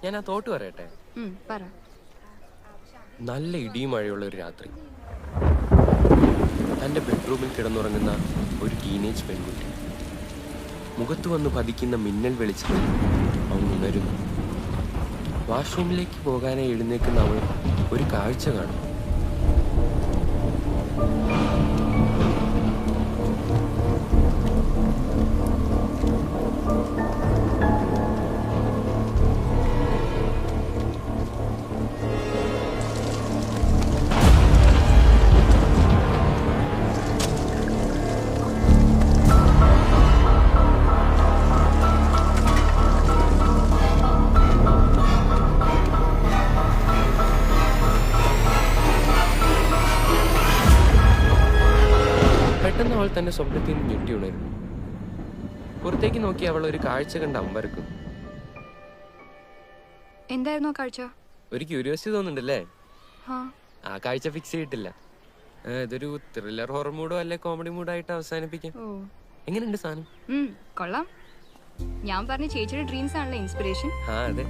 ഞാൻ ആ തോട്ട് പറയട്ടെ. പറ. നല്ല ഇടിയും മഴയുള്ള ഒരു രാത്രി, തൻ്റെ ബെഡ്റൂമിൽ കിടന്നുറങ്ങുന്ന ഒരു ടീനേജ് പെൺകുട്ടി. മുഖത്ത് വന്ന് പതിക്കുന്ന മിന്നൽ വെളിച്ചത്തിൽ അവൻ ഉണരുന്നു. വാഷ്റൂമിലേക്ക് പോകാനായി എഴുന്നേക്കുന്ന അവൾ ഒരു കാഴ്ച കാണും. പെട്ടെന്ന് അവൾ തന്റെ സ്വപ്നത്തിൽ നിന്ന് ഞെട്ടി ഉണരുന്നു. പുറത്തേക്ക് നോക്കി അവൾ ഒരു കാഴ്ച കണ്ട് അമ്പരക്കും. എന്തായിരുന്നു കാഴ്ച? ഒരു ക്യൂരിയോസിറ്റി തോന്നുന്നുണ്ടല്ലേ? ആ കാഴ്ച ഫിക്സ് ചെയ്തിട്ടില്ല. ഇതൊരു ത്രില്ലർ ഹൊറർ മൂഡോ അല്ലെ കോമഡി മൂഡോ ആയിട്ട് അവസാനിപ്പിക്കാം. എങ്ങനെയുണ്ട് സാധനം? കൊള്ളാം. ഞാൻ പറഞ്ഞ ചേച്ചിയുടെ ഡ്രീംസ് ആണല്ലോ ഇൻസ്പിറേഷൻ. അതെ.